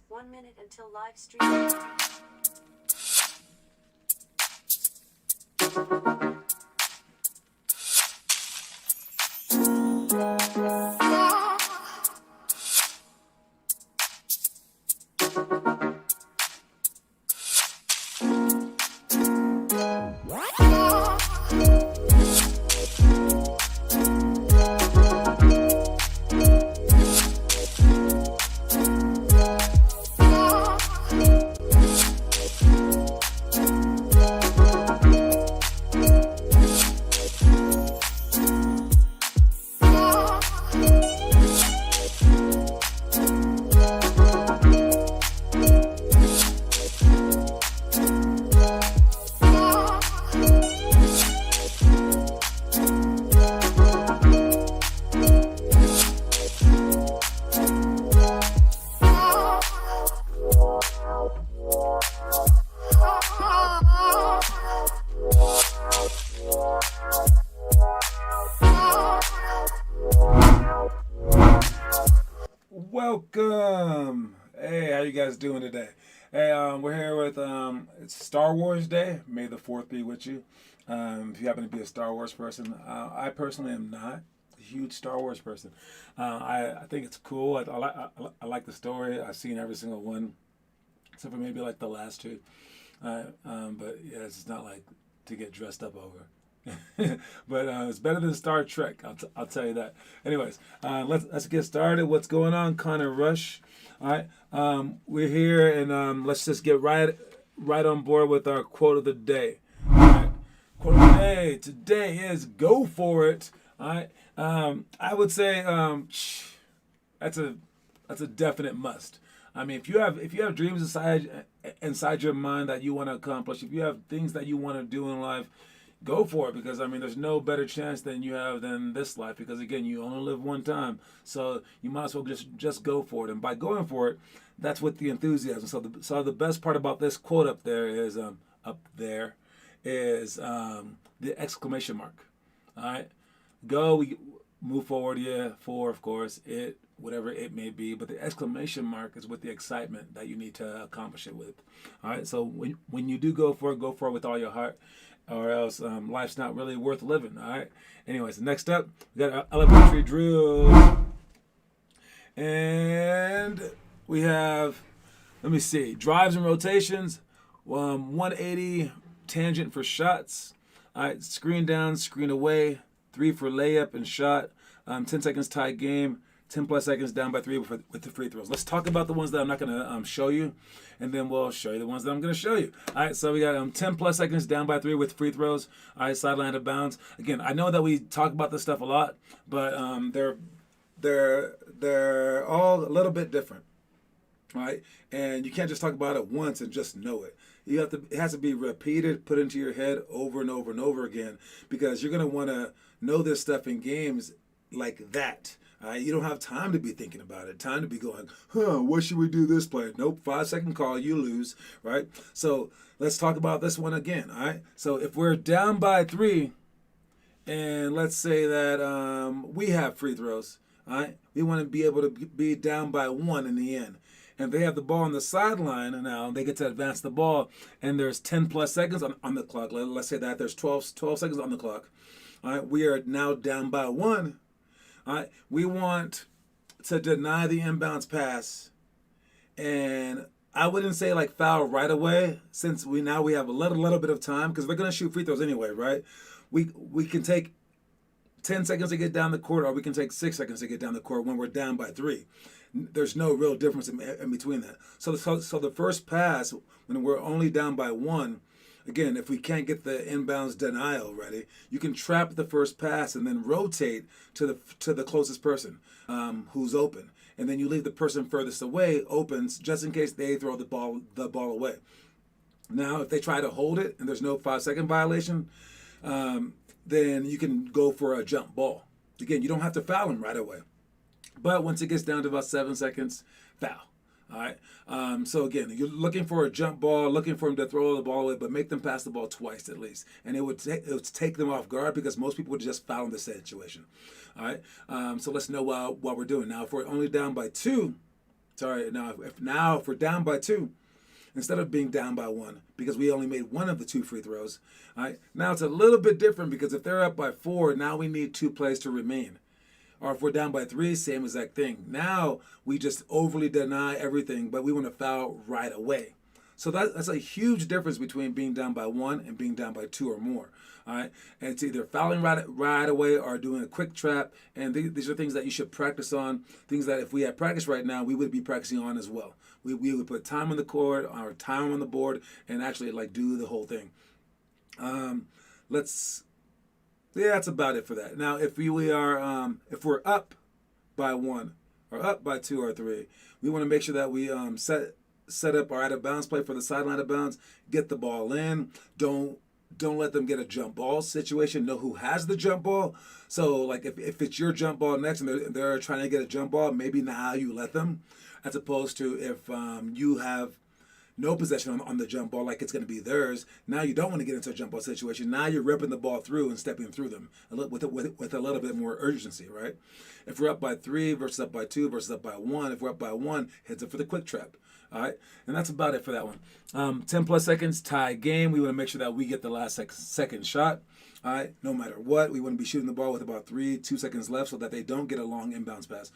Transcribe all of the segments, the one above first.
1 minute until live stream. Welcome. Hey, how you guys doing today? Hey, we're here with it's Star Wars Day. May the 4th be with you. If you happen to be a Star Wars person, I personally am not a huge Star Wars person. I think it's cool. I like the story. I've seen every single one, except for maybe like the last two. But yeah, it's not like to get dressed up over. But it's better than Star Trek. I'll tell you that. Anyways, let's get started. What's going on, Connor Rush? All right, we're here, and let's just get right on board with our quote of the day. All right, quote of the day today is "Go for it." All right, I would say that's a definite must. I mean, if you have dreams inside your mind that you want to accomplish, if you have things that you want to do in life, go for it, because I mean there's no better chance than you have than this life, because again you only live one time, so you might as well just go for it. And by going for it, that's with the enthusiasm. So the best part about this quote up there is the exclamation mark. All right, go, we move forward, yeah, for of course it, whatever it may be, but the exclamation mark is with the excitement that you need to accomplish it with. All right, so when you do go for it with all your heart, or else life's not really worth living. All right. Anyways, next up, we got our elementary drills, and we have, let me see, drives and rotations, 180 tangent for shots. All right, screen down, screen away, 3 for layup and shot, 10 seconds tie game, 10 plus seconds down by 3 with the free throws. Let's talk about the ones that I'm not going to show you, and then we'll show you the ones that I'm going to show you. All right, so we got 10 plus seconds down by 3 with free throws. All right, sideline out of bounds. Again, I know that we talk about this stuff a lot, but they're all a little bit different. All right, and you can't just talk about it once and just know it. It has to be repeated, put into your head over and over and over again, because you're going to want to know this stuff in games like that. You don't have time to be thinking about it. Time to be going, what should we do this play? Nope, 5-second call, you lose, right? So let's talk about this one again, all right? So if we're down by 3, and let's say that we have free throws, all right? We want to be able to be down by 1 in the end. And they have the ball on the sideline, and now they get to advance the ball, and there's 10 plus seconds on the clock. Let's say that there's 12 seconds on the clock. All right, we are now down by 1. All right, we want to deny the inbounds pass, and I wouldn't say like foul right away, since we have a little bit of time, because they're going to shoot free throws anyway, right? We can take 10 seconds to get down the court, or we can take 6 seconds to get down the court when we're down by 3. There's no real difference in between that. So the first pass, when we're only down by 1, again, if we can't get the inbounds denial ready, you can trap the first pass and then rotate to the closest person who's open, and then you leave the person furthest away open, just in case they throw the ball away. Now, if they try to hold it and there's no 5-second violation, then you can go for a jump ball. Again, you don't have to foul them right away, but once it gets down to about 7 seconds, foul. All right. So again, you're looking for a jump ball, looking for them to throw the ball away, but make them pass the ball twice at least, and it would take them off guard, because most people would just foul in this situation. All right. So let's know what we're doing now. If we're only down by 2, Sorry, now if we're down by 2, instead of being down by 1, because we only made one of the 2 free throws, all right, now it's a little bit different because if they're up by 4, now we need 2 plays to remain. Or if we're down by 3, same exact thing. Now we just overly deny everything, but we want to foul right away. So that's a huge difference between being down by 1 and being down by 2 or more. All right, and it's either fouling right away or doing a quick trap. And these are things that you should practice on. Things that if we had practice right now, we would be practicing on as well. We would put time on the court or time on the board and actually like do the whole thing. That's about it for that. Now, if if we're up by 1 or up by 2 or 3, we want to make sure that we set up our out of bounds play for the sideline of bounds. Get the ball in. Don't let them get a jump ball situation. Know who has the jump ball. So, like, if it's your jump ball next and they're trying to get a jump ball, maybe now you let them, as opposed to if you have no possession on the jump ball, like it's going to be theirs. Now you don't want to get into a jump ball situation. Now you're ripping the ball through and stepping through them with a little bit more urgency, right? If we're up by 3 versus up by 2 versus up by 1, if we're up by 1, heads up for the quick trap. All right, and that's about it for that one. 10 plus seconds, tie game. We want to make sure that we get the last second shot. All right, no matter what, we want to be shooting the ball with about 2 seconds left so that they don't get a long inbounds pass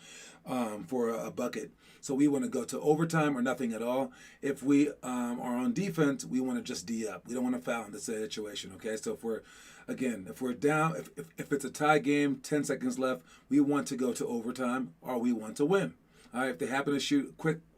for a bucket. So we want to go to overtime or nothing at all. If we are on defense, we want to just D up. We don't want to foul in this situation, okay? So if we're down, if it's a tie game, 10 seconds left, we want to go to overtime or we want to win. All right, if they happen to shoot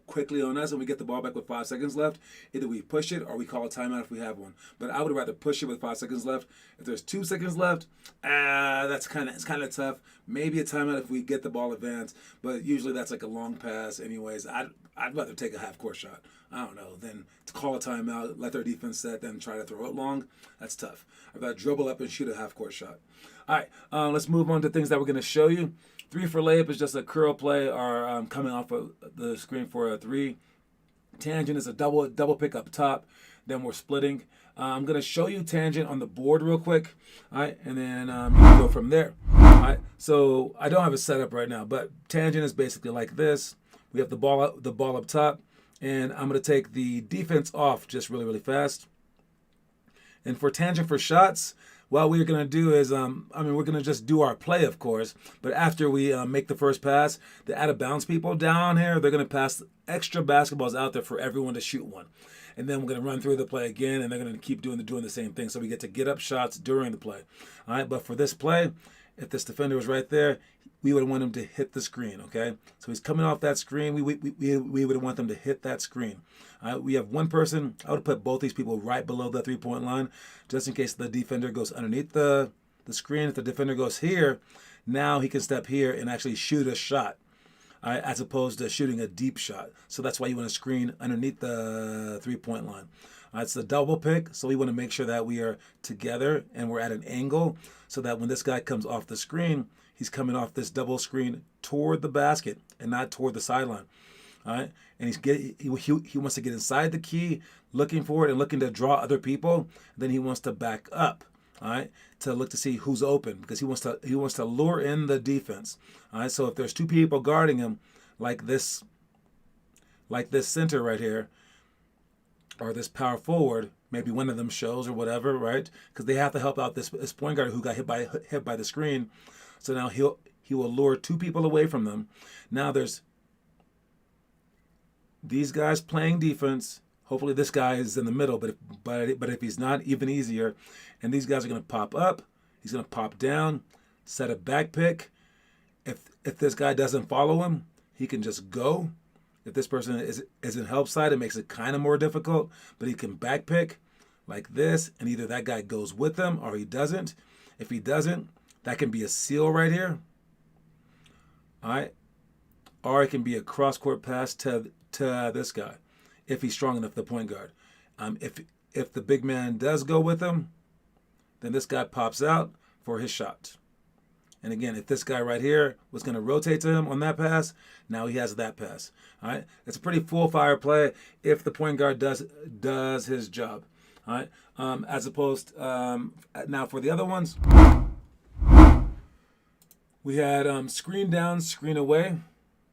quickly on us and we get the ball back with 5 seconds left, either we push it or we call a timeout if we have one. But I would rather push it with 5 seconds left. If there's 2 seconds left, it's kind of tough. Maybe a timeout if we get the ball advanced, but usually that's like a long pass anyways. I'd rather take a half court shot. I don't know, than to call a timeout, let their defense set, then try to throw it long. That's tough. I'd rather dribble up and shoot a half court shot. All right, let's move on to things that we're going to show you. 3 for layup is just a curl play or coming off of the screen for a 3. Tangent is a double pick up top. Then we're splitting. I'm going to show you tangent on the board real quick. All right, and then you can go from there. All right, so I don't have it set up right now, but tangent is basically like this. We have the ball up top, and I'm going to take the defense off just really fast. And for tangent for shots, what we're going to do is, we're going to just do our play, of course. But after we make the first pass, the out-of-bounds people down here, they're going to pass extra basketballs out there for everyone to shoot one. And then we're going to run through the play again, and they're going to keep doing the same thing. So we get to get up shots during the play. All right, but for this play, if this defender was right there, we would want him to hit the screen, okay? So he's coming off that screen. We would want them to hit that screen. We have one person. I would put both these people right below the three-point line just in case the defender goes underneath the screen. If the defender goes here, now he can step here and actually shoot a shot as opposed to shooting a deep shot. So that's why you want to screen underneath the three-point line. It's a double pick, so we want to make sure that we are together and we're at an angle so that when this guy comes off the screen, he's coming off this double screen toward the basket and not toward the sideline. All right, and he wants to get inside the key, looking for it and looking to draw other people. Then he wants to back up, all right, to look to see who's open because he wants to lure in the defense. All right, so if there's 2 people guarding him, like this center right here, or this power forward, maybe one of them shows or whatever, right? Because they have to help out this point guard who got hit by the screen. So now he will lure 2 people away from them. Now there's these guys playing defense. Hopefully this guy is in the middle, but if he's not, even easier. And these guys are going to pop up. He's going to pop down, set a back pick. If this guy doesn't follow him, he can just go. If this person is in help side, it makes it kind of more difficult. But he can back pick like this, and either that guy goes with him or he doesn't. If he doesn't, that can be a seal right here. All right. Or it can be a cross-court pass to this guy if he's strong enough, the point guard. If the big man does go with him, then this guy pops out for his shot. And again, if this guy right here was going to rotate to him on that pass, now he has that pass. All right, it's a pretty full-fire play if the point guard does his job. All right, as opposed now for the other ones, we had screen down, screen away.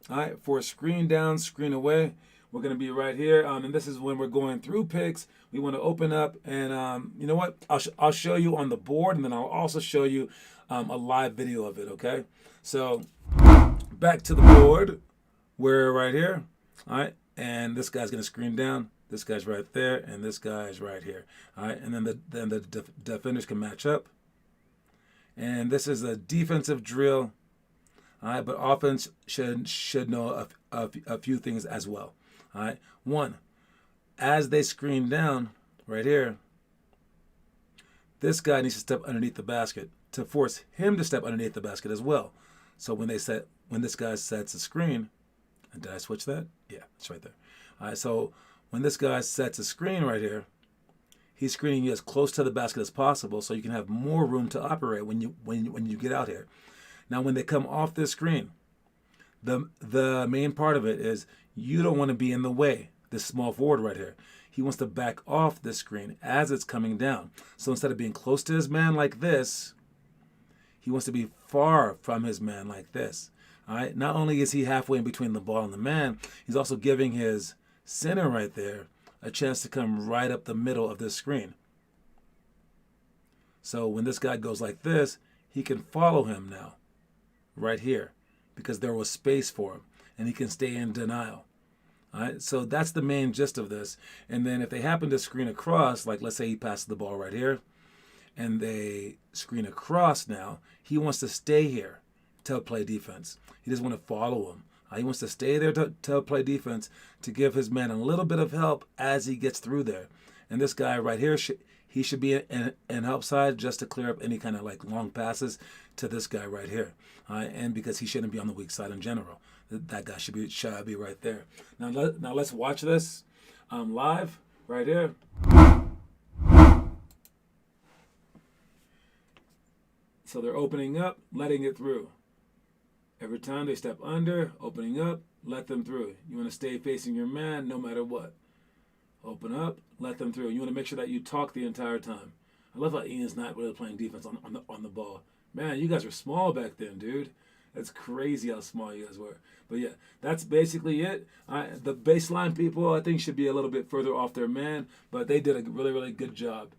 All right, for screen down, screen away, we're going to be right here. And this is when we're going through picks. We want to open up, and you know what? I'll show you on the board, and then I'll also show you a live video of it, okay? So back to the board. We're right here, all right? And this guy's going to screen down. This guy's right there, and this guy's right here, all right? And then the defenders can match up. And this is a defensive drill. All right, but offense should know a few things as well. All right, one, as they screen down right here, this guy needs to step underneath the basket to force him to step underneath the basket as well. So when this guy sets a screen, and did I switch that? Yeah, it's right there. All right, so when this guy sets a screen right here, he's screening you as close to the basket as possible, so you can have more room to operate when you get out here. Now, when they come off this screen, the main part of it is you don't want to be in the way, this small forward right here. He wants to back off this screen as it's coming down. So instead of being close to his man like this, he wants to be far from his man like this. All right. Not only is he halfway in between the ball and the man, he's also giving his center right there a chance to come right up the middle of this screen. So when this guy goes like this, he can follow him now. Right here, because there was space for him, and he can stay in denial. All right, so that's the main gist of this. And then if they happen to screen across, like let's say he passes the ball right here, and they screen across now, he wants to stay here to play defense. He doesn't want to follow him. He wants to stay there to play defense, to give his man a little bit of help as he gets through there. And this guy right here, he should be in help side just to clear up any kind of like long passes to this guy right here. And because he shouldn't be on the weak side in general. That guy should be right there. Now let's watch this live right here. So they're opening up, letting it through. Every time they step under, opening up, let them through. You want to stay facing your man no matter what. Open up, let them through. You want to make sure that you talk the entire time. I love how Ian's not really playing defense on the ball. Man, you guys were small back then, dude. That's crazy how small you guys were. But yeah, that's basically it. The baseline people, I think, should be a little bit further off their man, but they did a really, really good job.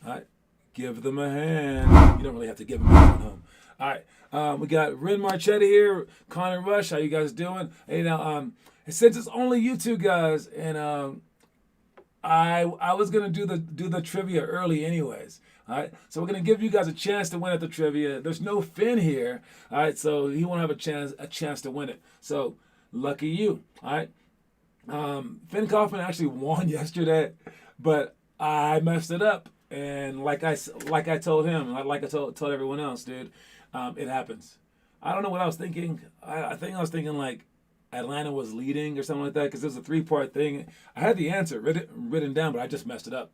All right, give them a hand. You don't really have to give them a hand at home. All right, we got Ren Marchetti here, Connor Rush. How you guys doing? Hey, now, since it's only you two guys, and I was gonna do the trivia early anyways. All right, so we're gonna give you guys a chance to win at the trivia. There's no Finn here, all right, so he won't have a chance to win it. So lucky you, all right. Finn Kaufman actually won yesterday, but I messed it up, and like I told him, like I told everyone else, dude, it happens. I don't know what I was thinking. I think I was thinking like Atlanta was leading or something like that, because it was a 3-part thing. I had the answer written down, but I just messed it up.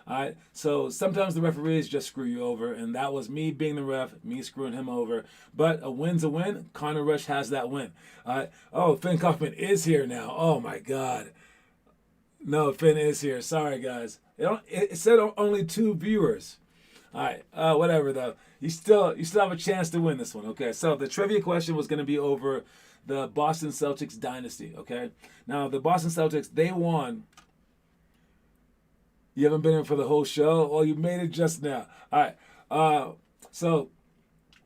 All right, so sometimes the referees just screw you over, and that was me being the ref, me screwing him over. But a win's a win. Connor Rush has that win. All right. Oh, Finn Kaufman is here now. Oh my God. No, Finn is here. Sorry, guys. It said only 2 viewers. All right. Whatever though. You still have a chance to win this one. Okay. So the trivia question was going to be over the Boston Celtics dynasty. Okay. Now the Boston Celtics, they won. You haven't been in for the whole show? Oh, you made it just now. All right. So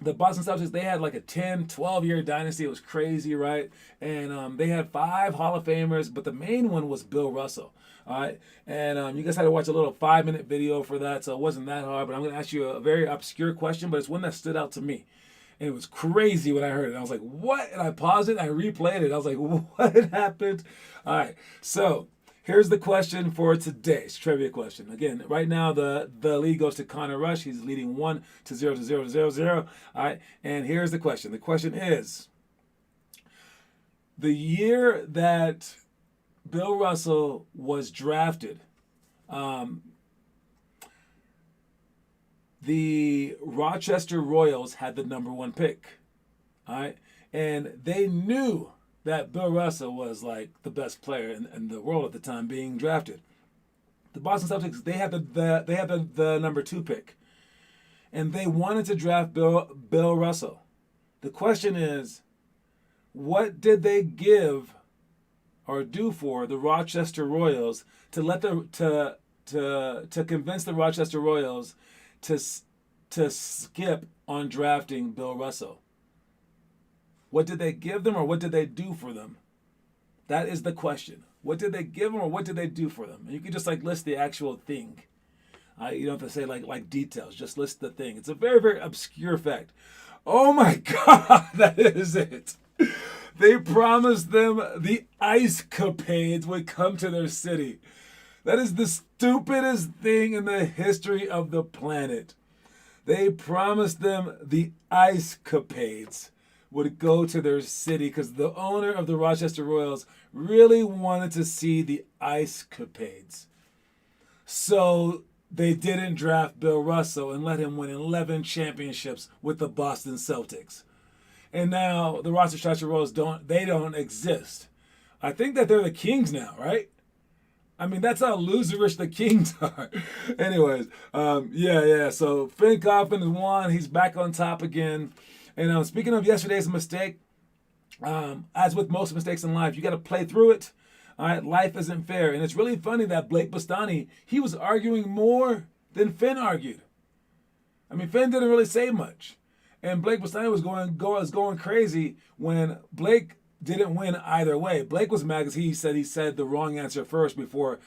the Boston Celtics, they had like a 10, 12-year dynasty. It was crazy, right? And they had 5 Hall of Famers, but the main one was Bill Russell. All right. And you guys had to watch a little 5-minute video for that, so it wasn't that hard. But I'm going to ask you a very obscure question, but it's one that stood out to me. And it was crazy when I heard it. I was like, what? And I paused it, and I replayed it. I was like, what happened? All right. So here's the question for today's trivia question. Again, right now the lead goes to Connor Rush. He's leading 1-0 to 0. All right, and here's the question. The question is, the year that Bill Russell was drafted, the Rochester Royals had the number 1 pick. All right, and they knew that Bill Russell was like the best player in the world at the time being drafted. The Boston Celtics, they had the number 2 pick, and they wanted to draft Bill Russell. The question is, What did they give or do for the Rochester Royals to let the to convince the Rochester Royals to skip on drafting Bill Russell? What did they give them or what did they do for them? That is the question. What did they give them or what did they do for them? And you can just like list the actual thing. You don't have to say like details. Just list the thing. It's a very, very obscure fact. Oh my God, that is it. They promised them the ice capades would come to their city. That is the stupidest thing in the history of the planet. They promised them the ice capades would go to their city because the owner of the Rochester Royals really wanted to see the ice capades. So they didn't draft Bill Russell and let him win 11 championships with the Boston Celtics. And now the Rochester Royals don't exist. I think that they're the Kings now, right? I mean, that's how loserish the Kings are. Anyways, yeah. So Finn Coffin has won. He's back on top again. And speaking of yesterday's mistake, as with most mistakes in life, you got to play through it. All right, life isn't fair. And it's really funny that Blake Bostani, he was arguing more than Finn argued. I mean, Finn didn't really say much. And Blake Bostani was going crazy when Blake didn't win either way. Blake was mad because he said the wrong answer first before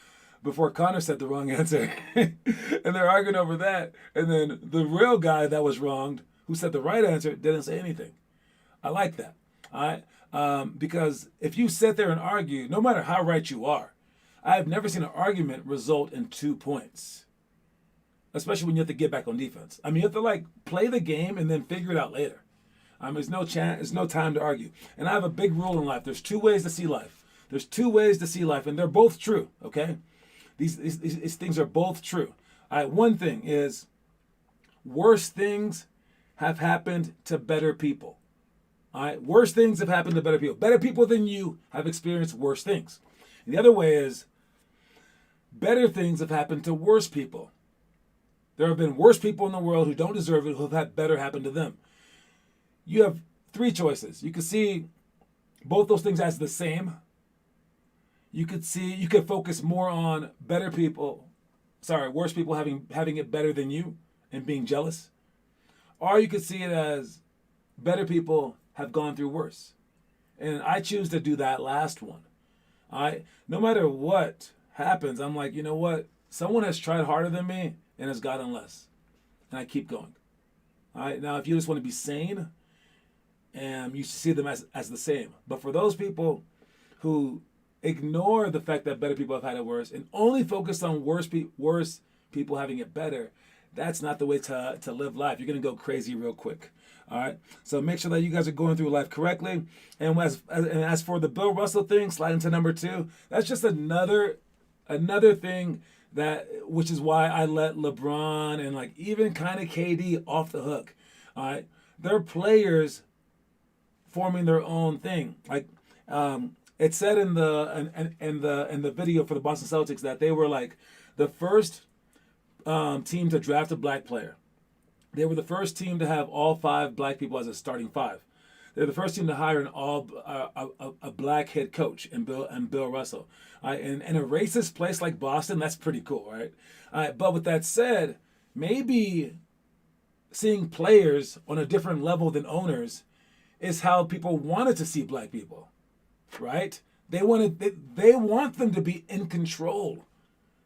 Connor said the wrong answer. And they're arguing over that. And then the real guy that was wronged, who said the right answer, didn't say anything. I like that. All right? Because if you sit there and argue, no matter how right you are, I have never seen an argument result in 2 points. Especially when you have to get back on defense. I mean, you have to like play the game and then figure it out later. There's no time to argue. And I have a big rule in life. There's 2 ways to see life. There's 2 ways to see life, and they're both true. Okay, these things are both true. All right, one thing is, worse things have happened to better people. All right, worse things have happened to better people. Better people than you have experienced worse things. And the other way is, better things have happened to worse people. There have been worse people in the world who don't deserve it, who have had better happen to them. You have 3 choices. You can see both those things as the same. You could focus more on worse people having it better than you and being jealous. Or you could see it as better people have gone through worse. And I choose to do that last one. No matter what happens, I'm like, you know what? Someone has tried harder than me and has gotten less. And I keep going. All right. Now, if you just want to be sane, and you see them as the same. But for those people who ignore the fact that better people have had it worse and only focus on worse people having it better, that's not the way to live life. You're going to go crazy real quick. All right. So make sure that you guys are going through life correctly. And as for the Bill Russell thing, sliding to number 2, that's just another thing which is why I let LeBron and like even kind of KD off the hook. All right. They're players forming their own thing. Like it said in the video for the Boston Celtics that they were like the first team to draft a black player. They were the first team to have all 5 black people as a starting 5. They're the first team to hire a black head coach in Bill Russell. In a racist place like Boston, that's pretty cool, right? But with that said, maybe seeing players on a different level than owners is how people wanted to see black people, right? They want them to be in control.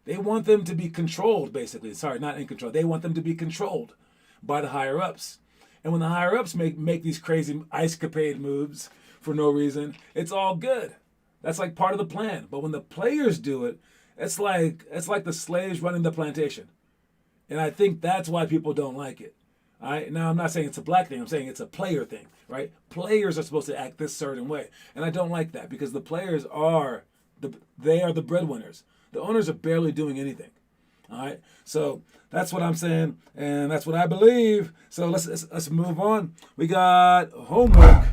They want them to be controlled, basically. Sorry, not in control. They want them to be controlled by the higher ups. And when the higher ups make these crazy ice capade moves for no reason, it's all good. That's like part of the plan. But when the players do it, it's like the slaves running the plantation. And I think that's why people don't like it. All right? Now, I'm not saying it's a black thing. I'm saying it's a player thing, right? Players are supposed to act this certain way. And I don't like that because the players are the breadwinners. The owners are barely doing anything. All right? So that's what I'm saying, and that's what I believe. So let's move on. We got homework.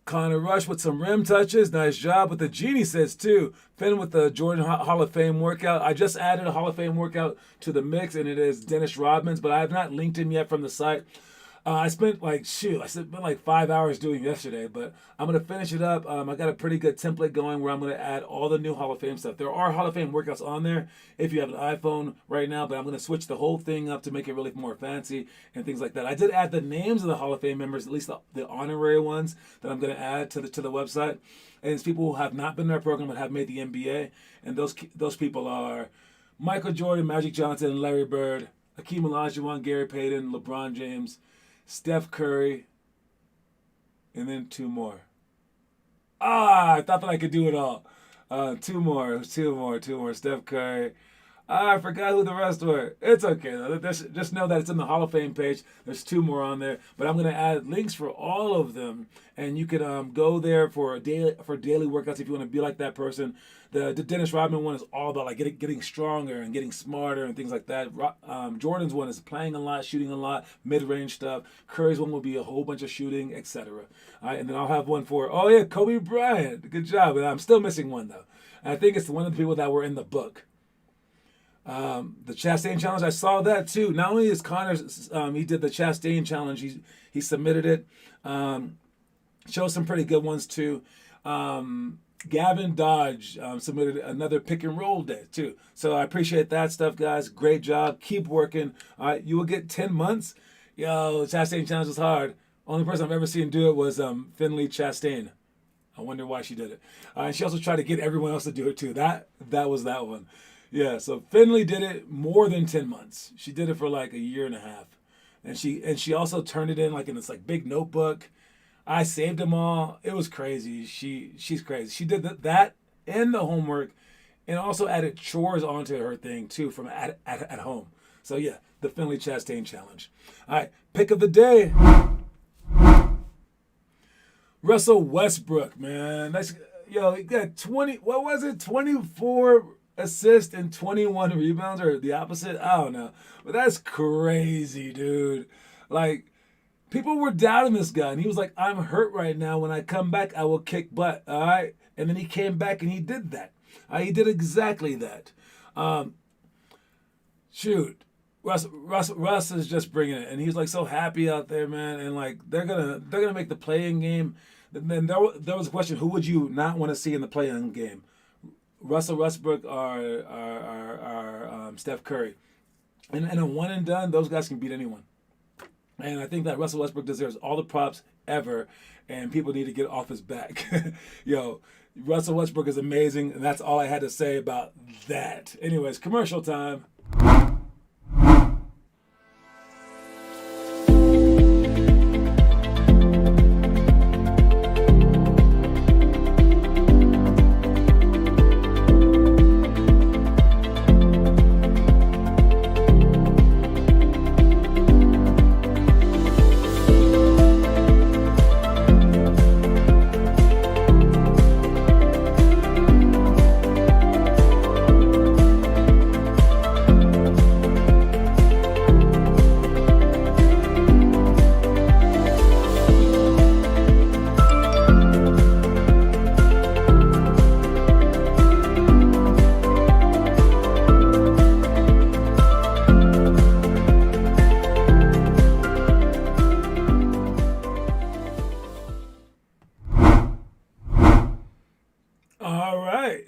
Connor Rush with some rim touches. Nice job. But the Genie says, too. Finn with the Jordan Hall of Fame workout. I just added a Hall of Fame workout to the mix, and it is Dennis Rodman's, but I have not linked him yet from the site. I spent like 5 hours doing yesterday, but I'm gonna finish it up. I got a pretty good template going where I'm gonna add all the new Hall of Fame stuff. There are Hall of Fame workouts on there if you have an iPhone right now, but I'm gonna switch the whole thing up to make it really more fancy and things like that. I did add the names of the Hall of Fame members, at least the honorary ones that I'm gonna add to the website. And it's people who have not been in our program but have made the NBA, and those people are Michael Jordan, Magic Johnson, Larry Bird, Hakeem Olajuwon, Gary Payton, LeBron James, Steph Curry, and then two more. I thought that I could do it all. Two more. Steph Curry. I forgot who the rest were. It's okay though. Just know that it's in the Hall of Fame page. There's two more on there, but I'm gonna add links for all of them, and you can go there for daily workouts if you want to be like that person. The Dennis Rodman one is all about like getting stronger and getting smarter and things like that. Jordan's one is playing a lot, shooting a lot, mid-range stuff. Curry's one will be a whole bunch of shooting, etc. All right, and then I'll have one for Kobe Bryant. Good job. And I'm still missing one though. And I think it's one of the people that were in the book. The Chastain Challenge, I saw that too. Not only is Connor, he did the Chastain Challenge, he submitted it. Showed some pretty good ones too. Gavin Dodge submitted another pick and roll day too. So I appreciate that stuff, guys. Great job. Keep working. All right, you will get 10 months. Yo, Chastain Challenge was hard. Only person I've ever seen do it was Finley Chastain. I wonder why she did it. And she also tried to get everyone else to do it too. That was that one. Yeah, so Finley did it more than 10 months. She did it for like a year and a half. And she also turned it in like in this like big notebook. I saved them all. It was crazy. She's crazy. She did that and the homework, and also added chores onto her thing too from at home. So yeah, the Finley Chastain Challenge. All right, pick of the day. Russell Westbrook, man. He got 24 assists and 21 rebounds, or the opposite. I don't know, but that's crazy, dude. Like, people were doubting this guy, and he was like, I'm hurt right now. When I come back, I will kick butt, all right? And then he came back, and he did that. He did exactly that. Russ is just bringing it, and he's like so happy out there, man. And like they're gonna make the play-in game. Then there was a question: who would you not want to see in the play-in game? Russell Westbrook or Steph Curry? And a one and done, those guys can beat anyone. And I think that Russell Westbrook deserves all the props ever, and people need to get off his back. Yo, Russell Westbrook is amazing, and that's all I had to say about that. Anyways, commercial time.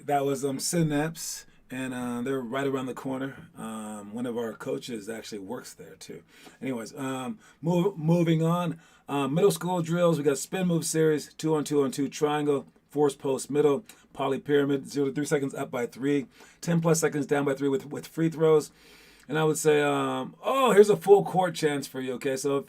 That was Synapse, and they're right around the corner. One of our coaches actually works there too. Anyways, moving on. Middle school drills. We got spin move series, 2-on-2-on-2 triangle, force post middle, poly pyramid, 0 to 3 seconds up by 3, 10 plus seconds down by 3 with free throws. And I would say, here's a full court chance for you. Okay, so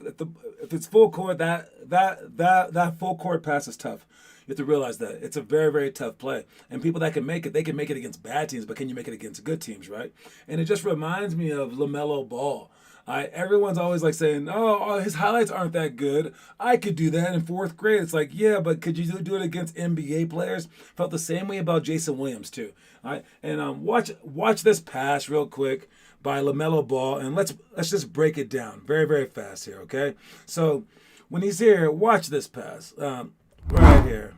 if it's full court, that full court pass is tough. You have to realize that it's a very, very tough play. And people that can make it, they can make it against bad teams, but can you make it against good teams, right? And it just reminds me of LaMelo Ball. Everyone's always like saying, his highlights aren't that good. I could do that in 4th grade. It's like, yeah, but could you do it against NBA players? Felt the same way about Jason Williams too. All right, and watch this pass real quick by LaMelo Ball, and let's just break it down very, very fast here, okay? So when he's here, watch this pass right here.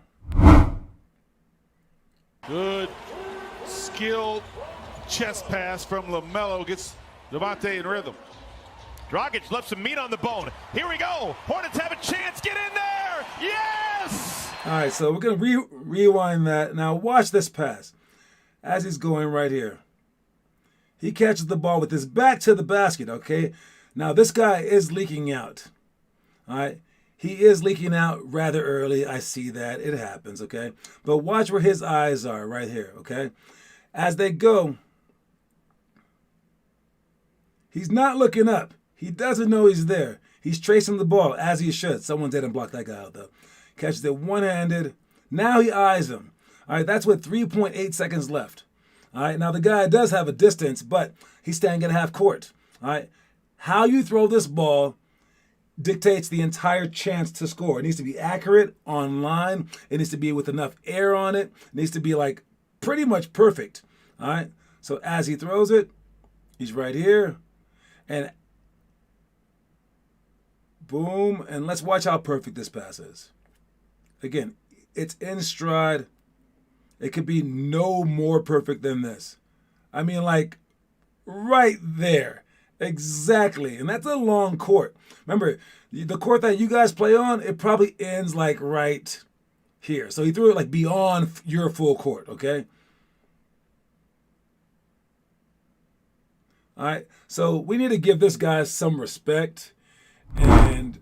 Good, skilled chest pass from LaMelo. Gets Devontae in rhythm. Dragic left some meat on the bone. Here we go. Hornets have a chance. Get in there. Yes! All right, so we're going to rewind that. Now watch this pass as he's going right here. He catches the ball with his back to the basket, okay? Now this guy is leaking out, all right? He is leaking out rather early. I see that. It happens, okay? But watch where his eyes are right here, okay? As they go, he's not looking up. He doesn't know he's there. He's tracing the ball, as he should. Someone didn't block that guy out, though. Catches it one-handed. Now he eyes him. All right, that's with 3.8 seconds left. All right, now the guy does have a distance, but he's standing at half court. All right, how you throw this ball dictates the entire chance to score. It needs to be accurate, on line. It needs to be with enough air on it. It needs to be like pretty much perfect. All right, so as he throws it, he's right here. And boom, and let's watch how perfect this pass is. Again, it's in stride. It could be no more perfect than this. I mean, like, right there. Exactly. And that's a long court. Remember, the court that you guys play on, it probably ends, like, right here. So he threw it, like, beyond your full court, okay? All right, so we need to give this guy some respect, and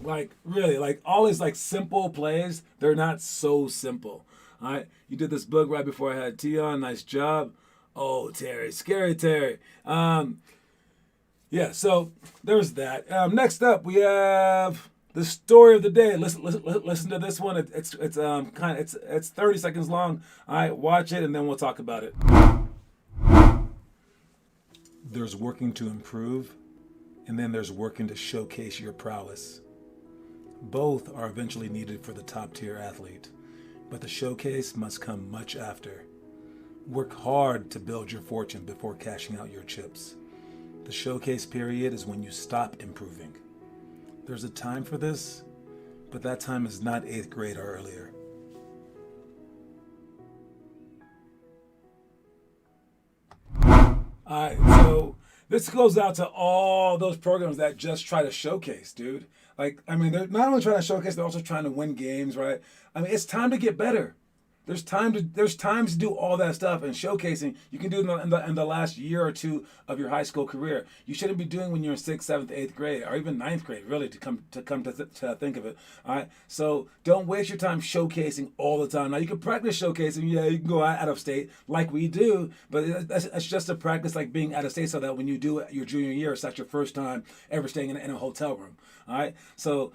like really, like all his like simple plays, they're not so simple. All right, you did this book right before I had tea on. Nice job. Oh, Terry, scary Terry. Yeah, so there's that. Next up, we have the story of the day. Listen to this one. It's 30 seconds long. All right, watch it, and then we'll talk about it. There's working to improve, and then there's working to showcase your prowess. Both are eventually needed for the top-tier athlete, but the showcase must come much after. Work hard to build your fortune before cashing out your chips. The showcase period is when you stop improving. There's a time for this, but that time is not 8th grade or earlier. All right, so this goes out to all those programs that just try to showcase, dude. Like, I mean, they're not only trying to showcase, they're also trying to win games, right? I mean, it's time to get better. There's time to do all that stuff, and showcasing you can do in the last year or two of your high school career. You shouldn't be doing when you're in 6th, 7th, 8th grade, or even 9th grade, really, to think of it. All right, so don't waste your time showcasing all the time. Now you can practice showcasing. Yeah, you can go out of state like we do, but that's just a practice, like being out of state, so that when you do it your junior year, it's not your first time ever staying in a hotel room. All right, so.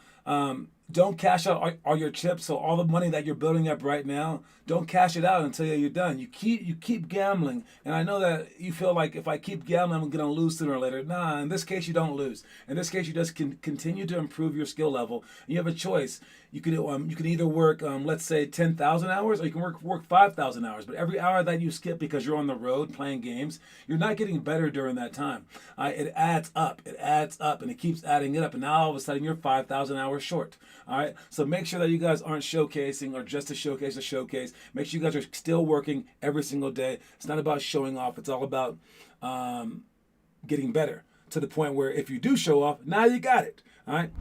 Don't cash out all your chips. So all the money that you're building up right now, don't cash it out until you're done. You keep gambling, and I know that you feel like if I keep gambling, I'm gonna lose sooner or later. Nah, in this case, you don't lose. In this case, you just can continue to improve your skill level. You have a choice. You can either work, let's say 10,000 hours, or you can work 5,000 hours. But every hour that you skip because you're on the road playing games, you're not getting better during that time. It adds up. It adds up, and it keeps adding it up. And now all of a sudden you're 5,000 hours short. All right. So make sure that you guys aren't showcasing or just to showcase. Make sure you guys are still working every single day. It's not about showing off. It's all about getting better to the point where if you do show off, now you got it. All right.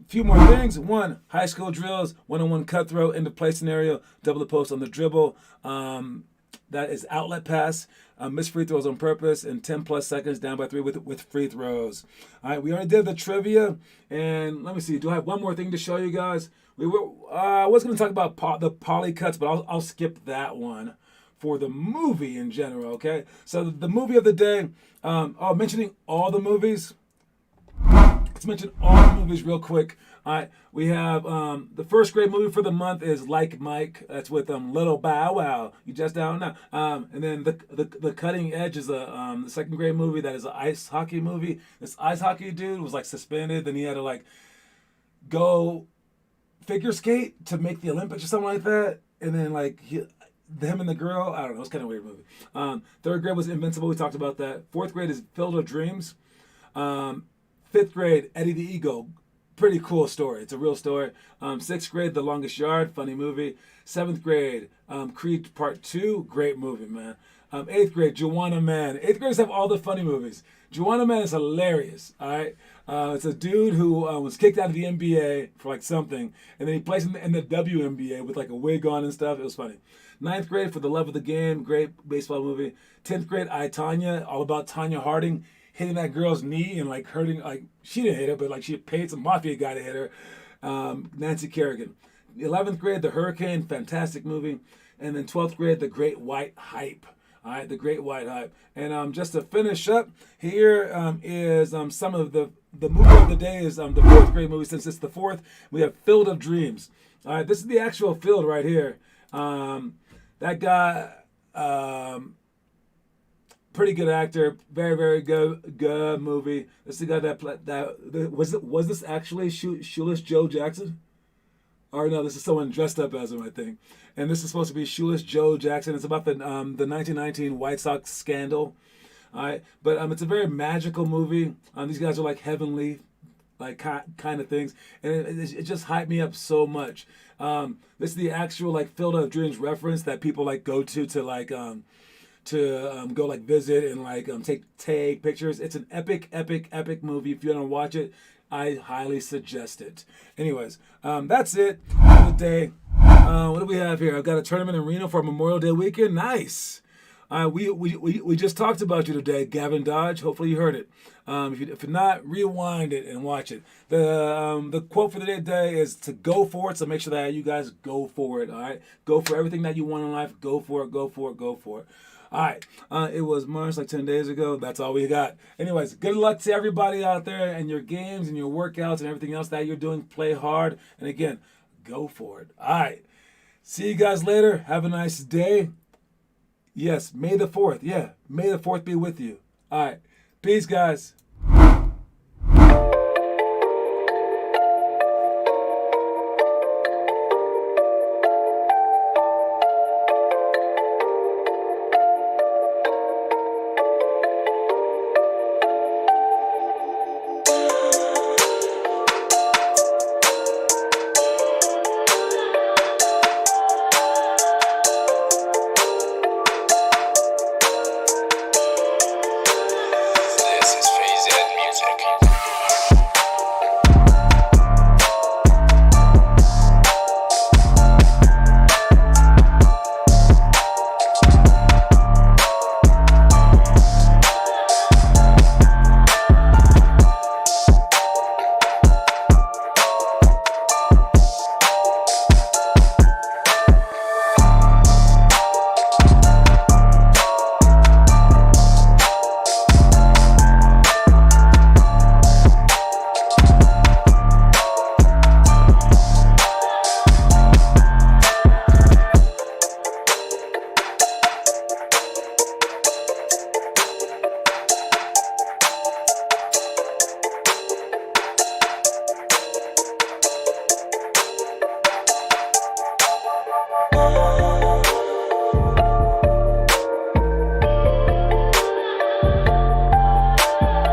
Few more things. 1, high school drills, 1-on-1 cutthroat, into play scenario, double the post on the dribble. That is outlet pass. Miss free throws on purpose, and 10 plus seconds down by 3 with free throws. All right, we already did the trivia, and let me see. Do I have one more thing to show you guys? I was going to talk about the poly cuts, but I'll skip that one for the movie in general. Okay, so the movie of the day. Mentioning all the movies. Let's mention all the movies real quick. All right, we have the first great movie for the month is Like Mike. That's with Little Bow Wow. You just don't know. And then the Cutting Edge is the second great movie that is an ice hockey movie. This ice hockey dude was like suspended, then he had to like go figure skate to make the Olympics or something like that. And then like him and the girl, I don't know, it's kind of a weird movie. Third grade was Invincible. We talked about that. Fourth grade is Field of Dreams. Fifth grade, Eddie the Eagle. Pretty cool story. It's a real story. Sixth grade, The Longest Yard. Funny movie. Seventh grade, Creed Part 2. Great movie, man. Eighth grade, Juwanna Mann. Eighth graders have all the funny movies. Juwanna Mann is hilarious. All right, it's a dude who was kicked out of the NBA for like something, and then he plays in the WNBA with like a wig on and stuff. It was funny. Ninth grade, For the Love of the Game, great baseball movie. 10th grade, I, Tonya, all about Tanya Harding hitting that girl's knee and like hurting, like she didn't hit her, but like she paid some mafia guy to hit her. Nancy Kerrigan. 11th grade, The Hurricane, fantastic movie. And then 12th grade, The Great White Hype. All right, The Great White Hype. And just to finish up, here is some of the movie of the day is the 4th grade movie. Since it's the 4th, we have Field of Dreams. All right, this is the actual field right here. That guy, pretty good actor, very, very good movie. This is the guy that was this actually Shoeless Joe Jackson? Or no, this is someone dressed up as him, I think. And this is supposed to be Shoeless Joe Jackson. It's about the 1919 White Sox scandal. All right, but it's a very magical movie. These guys are like heavenly, like kind of things, and it just hyped me up so much. This is the actual like Field of Dreams reference that people like go to like go like visit and like take pictures. It's an epic movie. If you want to watch it, I highly suggest it. Anyways, that's it for the day. What do we have here? I've got a tournament in Reno for Memorial Day weekend. Nice. We just talked about you today, Gavin Dodge. Hopefully you heard it. If you're not, rewind it and watch it. The quote for the day is to go for it. So make sure that you guys go for it. All right, go for everything that you want in life. Go for it. Go for it. Go for it. All right. It was March like 10 days ago. That's all we got. Anyways, good luck to everybody out there and your games and your workouts and everything else that you're doing. Play hard. And again, go for it. All right. See you guys later. Have a nice day. Yes, May the 4th. Yeah, May the 4th be with you. All right. Peace, guys.